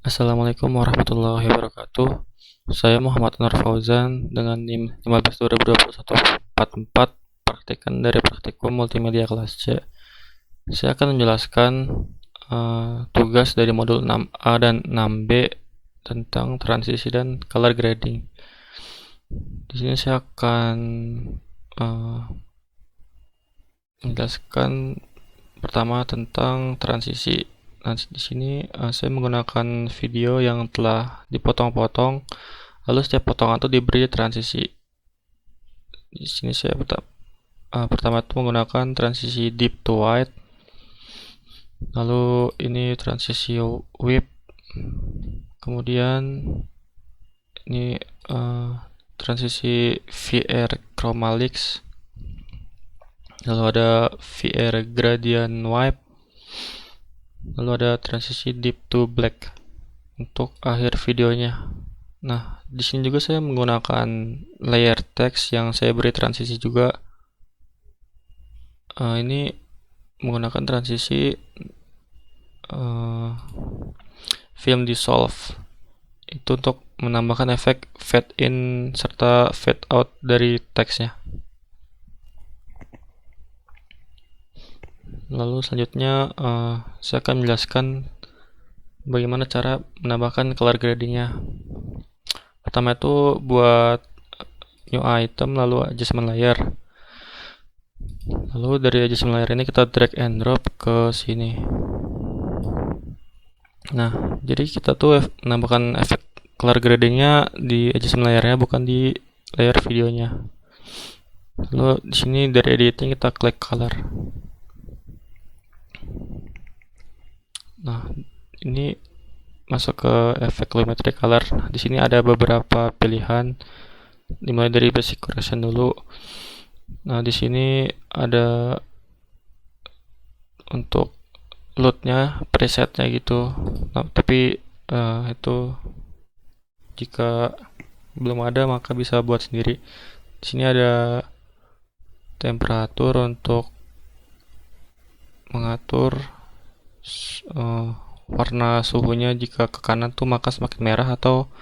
Assalamualaikum warahmatullahi wabarakatuh. Saya Muhammad Nur Fauzan dengan NIM 15/2021-44, praktikan dari Praktikum Multimedia kelas C. Saya akan menjelaskan tugas dari modul 6A dan 6B tentang transisi dan color grading. Di sini saya akan menjelaskan pertama tentang transisi. Nah, di sini saya menggunakan video yang telah dipotong-potong, lalu setiap potongan itu diberi transisi. Di sini saya pertama itu menggunakan transisi deep to white, lalu ini transisi whip, kemudian ini transisi VR Chromalics, lalu ada VR Gradient Wipe, lalu ada transisi deep to black untuk akhir videonya. Nah, di sini juga saya menggunakan layer text yang saya beri transisi juga. Ini menggunakan transisi film dissolve. Itu untuk menambahkan efek fade in serta fade out dari teksnya. Lalu selanjutnya saya akan menjelaskan bagaimana cara menambahkan color gradingnya. Pertama itu buat new item, lalu adjustment layer. Lalu dari adjustment layer ini kita drag and drop ke sini. Nah, jadi kita tuh menambahkan efek color gradingnya di adjustment layernya, bukan di layer videonya. Lalu di sini dari editing kita klik color. Nah, ini masuk ke efek volumetric color. Nah, di sini ada beberapa pilihan, dimulai dari basic correction dulu. Nah, di sini ada untuk loadnya, presetnya gitu. Nah, tapi itu jika belum ada maka bisa buat sendiri. Di sini ada temperatur untuk mengatur warna suhunya. Jika ke kanan tuh maka semakin merah atau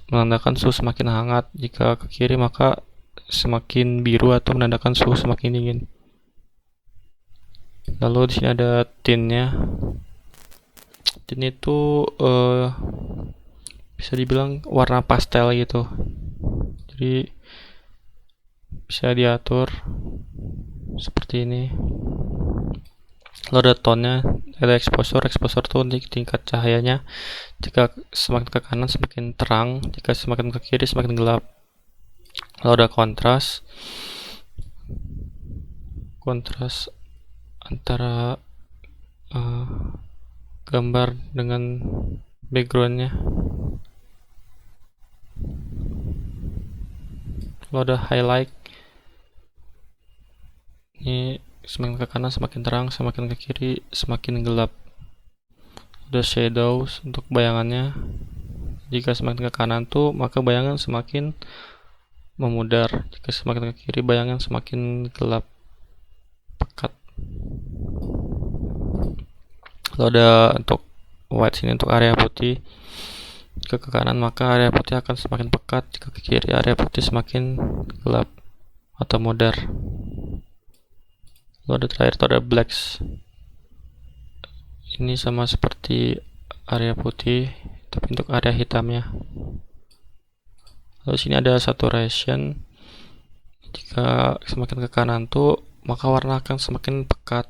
menandakan suhu semakin hangat. Jika ke kiri maka semakin biru atau menandakan suhu semakin dingin. Lalu di sini ada tintnya. Tint itu bisa dibilang warna pastel gitu. Jadi bisa diatur seperti ini. Lalu ada tone-nya, ada exposure. Exposure itu untuk tingkat cahayanya. Jika semakin ke kanan semakin terang, jika semakin ke kiri semakin gelap. Lalu ada kontras. Kontras antara gambar dengan backgroundnya. Lalu ada highlight. Ini semakin ke kanan semakin terang, semakin ke kiri semakin gelap. Ada shadows untuk bayangannya. Jika semakin ke kanan tuh maka bayangan semakin memudar. Jika semakin ke kiri bayangan semakin gelap pekat. Lalu ada untuk white sini untuk area putih. Jika ke kanan maka area putih akan semakin pekat. Jika ke kiri area putih semakin gelap atau mudar. Lalu ada terakhir itu ada blacks. Ini sama seperti area putih tapi untuk area hitamnya. Lalu sini ada saturation. Jika semakin ke kanan tuh maka warna akan semakin pekat,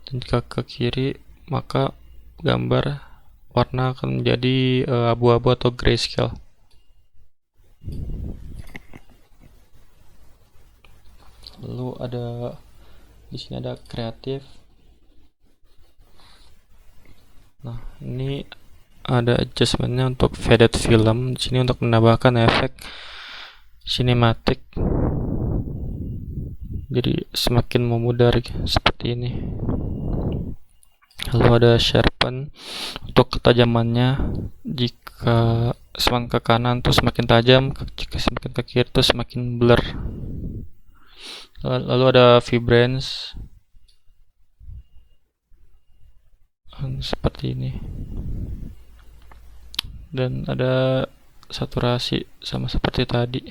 dan jika ke kiri maka gambar warna akan menjadi abu-abu atau grayscale. Lalu ada di sini ada kreatif. Nah, ini ada adjustmentnya untuk faded film. Di sini untuk menambahkan efek sinematik. Jadi semakin memudar seperti ini. Lalu ada sharpen untuk ketajamannya. Jika semakin ke kanan tuh semakin tajam, jika semakin ke kiri tuh semakin blur. Lalu ada vibrance seperti ini. dan ada saturasi sama seperti tadi.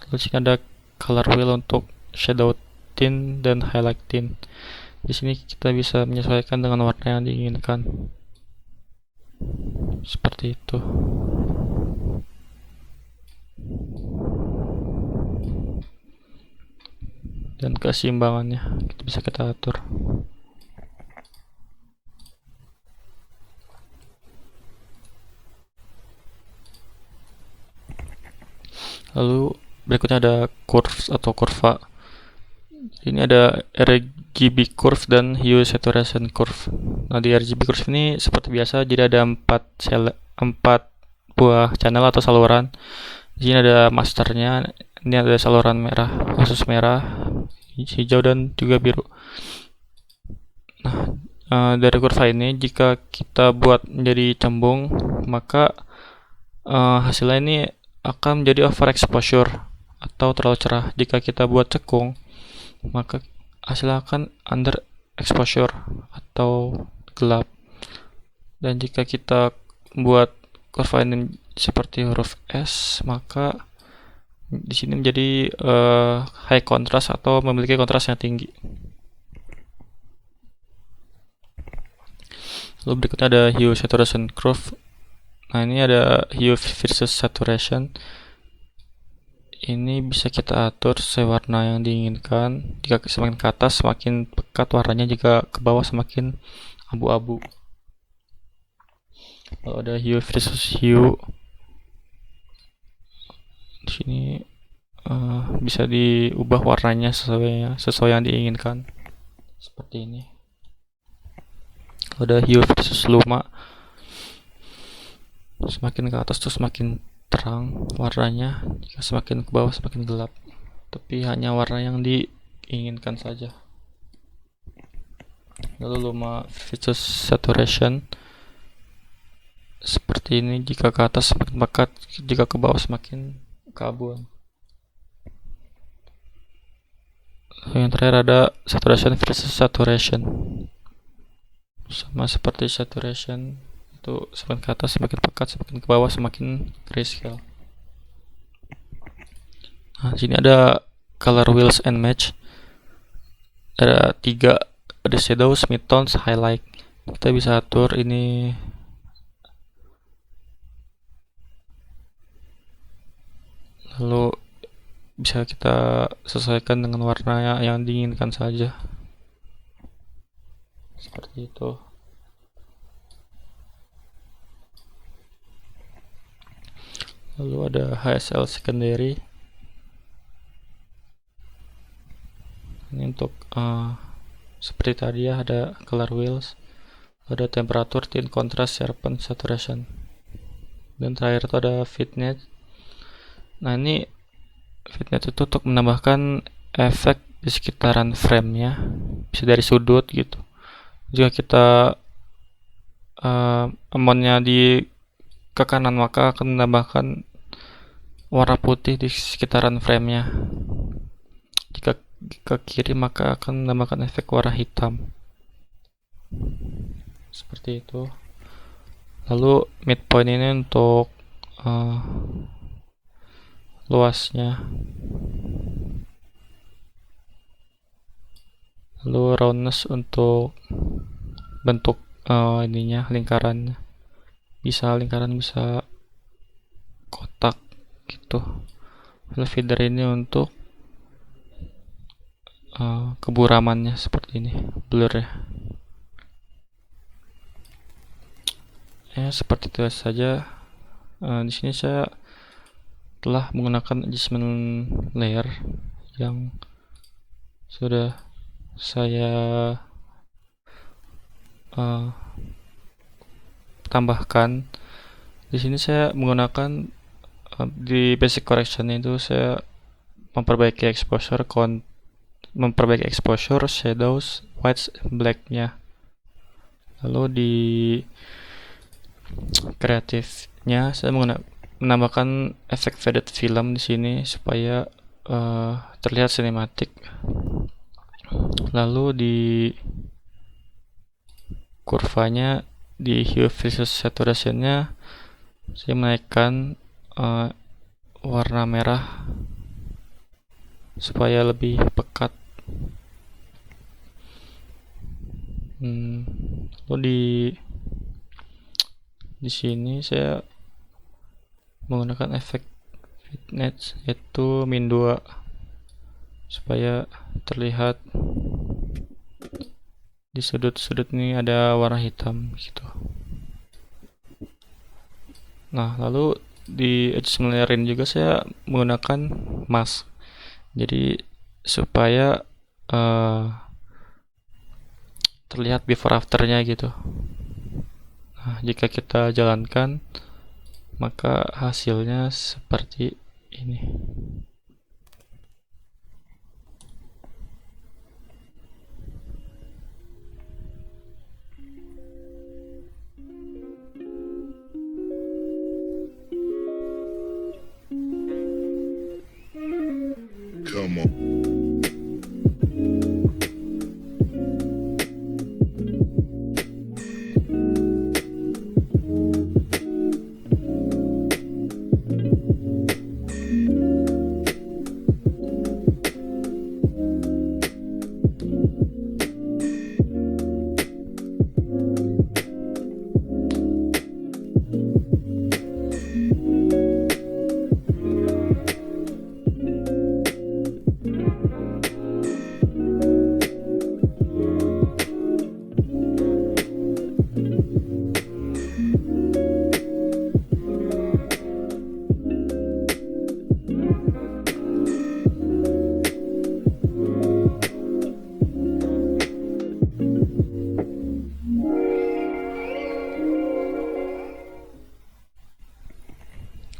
Lalu sini ada color wheel untuk shadow tint dan highlight tint. Di sini kita bisa menyesuaikan dengan warna yang diinginkan. Seperti itu. Dan keseimbangannya bisa kita atur. Lalu berikutnya ada curves atau kurva. Ini ada RGB curve dan hue saturation curve. Nah, di RGB curve ini seperti biasa, jadi ada 4 buah channel atau saluran. Di sini ada masternya. Ini ada saluran merah, khusus merah, hijau dan juga biru. Nah, dari kurva ini jika kita buat menjadi cembung, maka hasilnya ini akan menjadi overexposure atau terlalu cerah. Jika kita buat cekung, maka hasilnya akan under exposure atau gelap. Dan jika kita buat kurva ini seperti huruf S, maka di sini menjadi high contrast atau memiliki kontras yang tinggi. Lalu berikutnya ada hue saturation curve. Nah, ini ada hue versus saturation. Ini bisa kita atur sesuai warna yang diinginkan. Jika semakin ke atas semakin pekat warnanya, jika ke bawah semakin abu-abu. Lalu ada hue versus hue. Di sini bisa diubah warnanya sesuai yang diinginkan. Seperti ini. Lalu ada hue versus luma. Semakin ke atas tuh semakin terang warnanya, jika semakin ke bawah semakin gelap, tapi hanya warna yang diinginkan saja. Lalu luma versus saturation seperti ini, jika ke atas semakin pekat, jika ke bawah semakin keabuan. Yang terakhir ada saturation versus saturation, sama seperti saturation, itu semakin ke atas semakin pekat, semakin ke bawah semakin grayscale. Nah, sini ada color wheels and match. Ada 3, ada shadows, midtones, highlight. Kita bisa atur ini lalu bisa kita sesuaikan dengan warna yang diinginkan saja. Seperti itu. Lalu ada HSL secondary. Ini untuk seperti tadi ya, ada color wheels, ada temperatur, tint, contrast, sharpen, saturation. Dan terakhir itu ada fitness. Nah, ini fitness itu untuk menambahkan efek di sekitaran frame-nya, bisa dari sudut gitu. Jika kita amonnya di ke kanan, maka akan menambahkan warna putih di sekitaran frame-nya. Jika ke kiri, maka akan menambahkan efek warna hitam. Seperti itu. Lalu midpoint ini untuk luasnya. Lalu roundness untuk bentuk ininya, lingkarannya. Bisa lingkaran, bisa kotak gitu. Lalu feather ini untuk keburamannya seperti ini, blur ya. Ya, seperti itu saja. Di sini saya telah menggunakan adjustment layer yang sudah saya tambahkan. Di sini saya menggunakan di basic correction itu saya memperbaiki exposure, shadows, whites, black-nya. Lalu di kreatifnya saya menambahkan efek faded film di sini supaya terlihat sinematik. Lalu di kurvanya di hue versus saturationnya saya menaikkan warna merah supaya lebih pekat. Lalu di sini saya menggunakan efek fitness yaitu -2 supaya terlihat di sudut-sudut ini ada warna hitam gitu. Nah, lalu di adjustment layering juga saya menggunakan mask. Jadi supaya terlihat before afternya gitu. Nah, jika kita jalankan maka hasilnya seperti ini. Come on.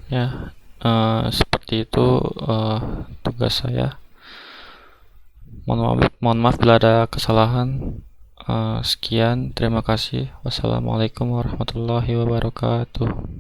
Ya, seperti itu tugas saya. Mohon maaf bila ada kesalahan. Sekian, terima kasih. Wassalamualaikum warahmatullahi wabarakatuh.